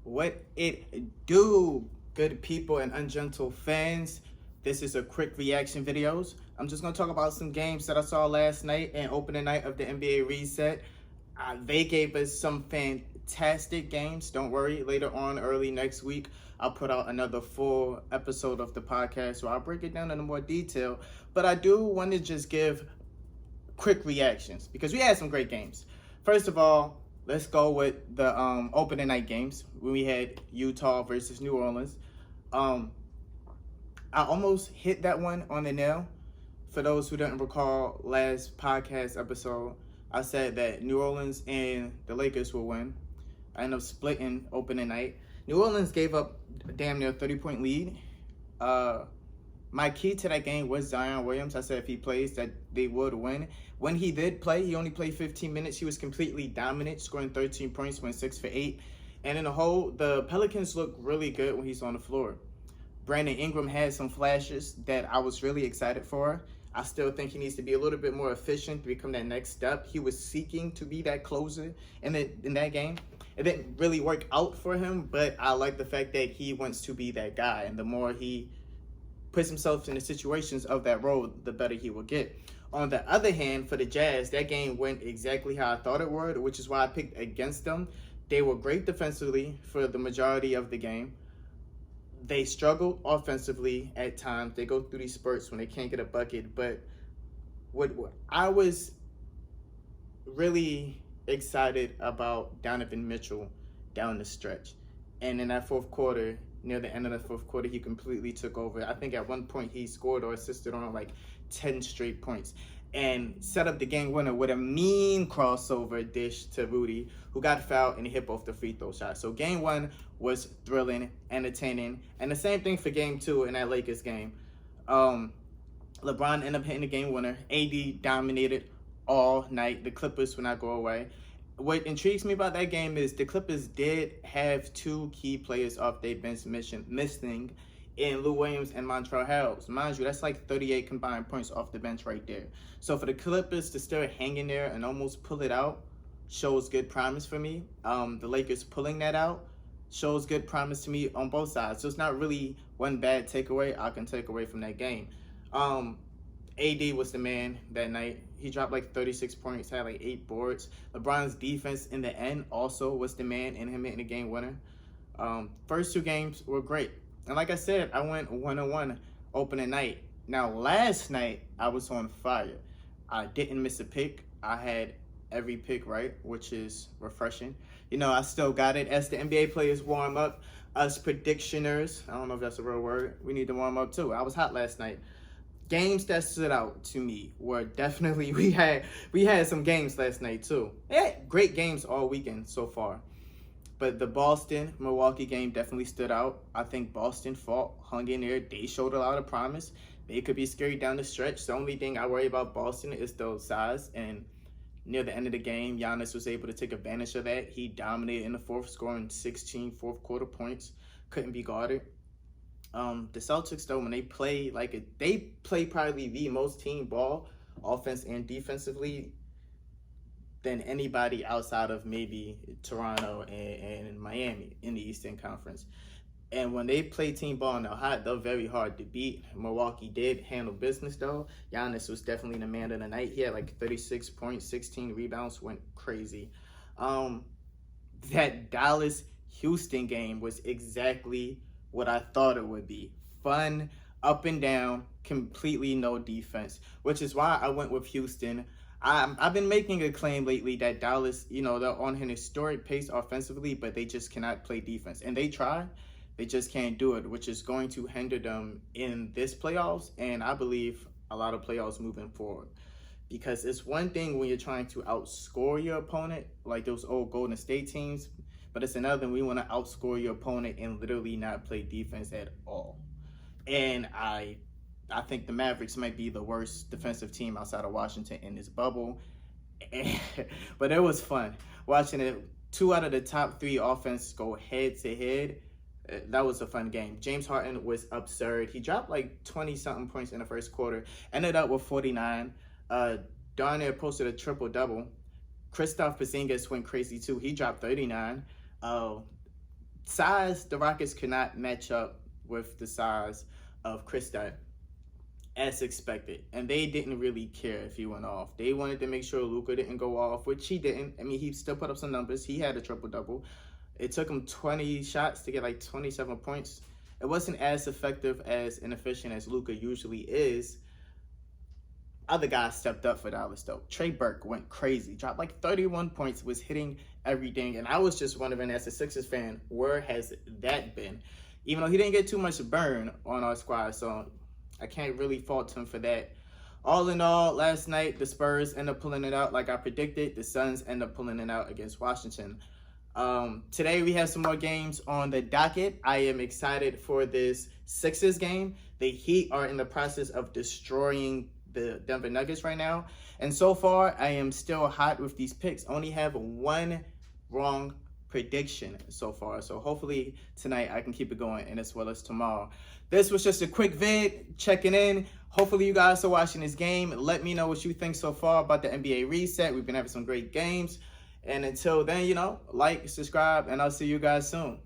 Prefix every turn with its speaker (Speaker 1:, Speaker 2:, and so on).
Speaker 1: What it do, good people and ungentle fans? This is a quick reaction videos. I'm just gonna talk about some games that I saw last night and opening night of the NBA reset. They gave us some fantastic games. Don't worry, later on, early next week, I'll put out another full episode of the podcast where I'll break it down in more detail. But I do want to just give quick reactions because we had some great games. First of all, let's go with the opening night games when we had Utah versus New Orleans. Um, I almost hit that one on the nail. For those who didn't recall last podcast episode, I said that New Orleans and the Lakers will win. I ended up splitting opening night. New Orleans gave up a damn near 30-point lead. My key to that game was Zion Williams. I said if he plays, that they would win. When he did play, he only played 15 minutes. He was completely dominant, scoring 13 points, went 6 for 8. And in the whole, the Pelicans look really good when he's on the floor. Brandon Ingram had some flashes that I was really excited for. I still think he needs to be a little bit more efficient to become that next step. He was seeking to be that closer in that game. It didn't really work out for him, but I like the fact that he wants to be that guy. And the more he puts himself in the situations of that role, the better he will get. On the other hand, for the Jazz, that game went exactly how I thought it would, which is why I picked against them. They were great defensively for the majority of the game. They struggled offensively at times. They go through these spurts when they can't get a bucket. But what I was really excited about Donovan Mitchell down the stretch. And in that fourth quarter, near the end of the fourth quarter, he completely took over. I think at one point he scored or assisted on like 10 straight points and set up the game winner with a mean crossover dish to Rudy, who got fouled and he hit both the free throw shots. So game one was thrilling, entertaining, and the same thing for game two in that Lakers game. LeBron ended up hitting the game winner. AD dominated all night. The Clippers would not go away. What intrigues me about that game is the Clippers did have two key players off their bench missing in Lou Williams and Montrezl Harrell. Mind you, that's like 38 combined points off the bench right there. So for the Clippers to still hang in there and almost pull it out shows good promise for me. The Lakers pulling that out shows good promise to me on both sides. So it's not really one bad takeaway I can take away from that game. AD was the man that night. He dropped like 36 points, had like 8 boards. LeBron's defense in the end also was the man in him hitting the game winner. First two games were great. And like I said, I went 1-1 opening night. Now, last night, I was on fire. I didn't miss a pick. I had every pick right, which is refreshing. You know, I still got it. As the NBA players warm up, us predictioners, I don't know if that's a real word, we need to warm up too. I was hot last night. Games that stood out to me were definitely, we had some games last night too. Yeah, great games all weekend so far. But the Boston-Milwaukee game definitely stood out. I think Boston hung in there. They showed a lot of promise. They could be scary down the stretch. The only thing I worry about Boston is their size. And near the end of the game, Giannis was able to take advantage of that. He dominated in the fourth, scoring 16 fourth quarter points. Couldn't be guarded. The Celtics, though, when they play they play probably the most team ball, offense and defensively, than anybody outside of maybe Toronto and Miami in the Eastern Conference. And when they play team ball and they're hot, they're very hard to beat. Milwaukee did handle business, though. Giannis was definitely the man of the night. He had like 36 points, 16 rebounds, went crazy. That Dallas-Houston game was exactly what I thought it would be. Fun, up and down, completely no defense, which is why I went with Houston. I've been making a claim lately that Dallas, you know, they're on an historic pace offensively, but they just cannot play defense. And they try, they just can't do it, which is going to hinder them in this playoffs, and I believe a lot of playoffs moving forward. Because it's one thing when you're trying to outscore your opponent, like those old Golden State teams, but it's another when you want to outscore your opponent and literally not play defense at all. And I think the Mavericks might be the worst defensive team outside of Washington in this bubble. But it was fun watching it. 2 out of the top 3 offenses go head to head. That was a fun game. James Harden was absurd. He dropped like 20-something points in the first quarter. Ended up with 49. Darn near posted a triple-double. Kristaps Porzingis went crazy too. He dropped 39. size, the Rockets could not match up with the size of Kristaps as expected. And they didn't really care if he went off. They wanted to make sure Luka didn't go off, which he didn't. I mean, he still put up some numbers. He had a triple-double. It took him 20 shots to get like 27 points. It wasn't as effective as inefficient as Luka usually is. Other guys stepped up for Dallas, though. Trey Burke went crazy, dropped like 31 points, was hitting everything. And I was just wondering, as a Sixers fan, where has that been? Even though he didn't get too much burn on our squad, so I can't really fault him for that. All in all, last night, the Spurs end up pulling it out like I predicted. The Suns end up pulling it out against Washington. Today, we have some more games on the docket. I am excited for this Sixers game. The Heat are in the process of destroying the Denver Nuggets right now. And so far, I am still hot with these picks. Only have one wrong prediction so far. So hopefully tonight I can keep it going, and as well as tomorrow. This was just a quick vid, checking in. Hopefully you guys are watching this game. Let me know what you think so far about the NBA reset. We've been having some great games. And until then, like, subscribe, and I'll see you guys soon.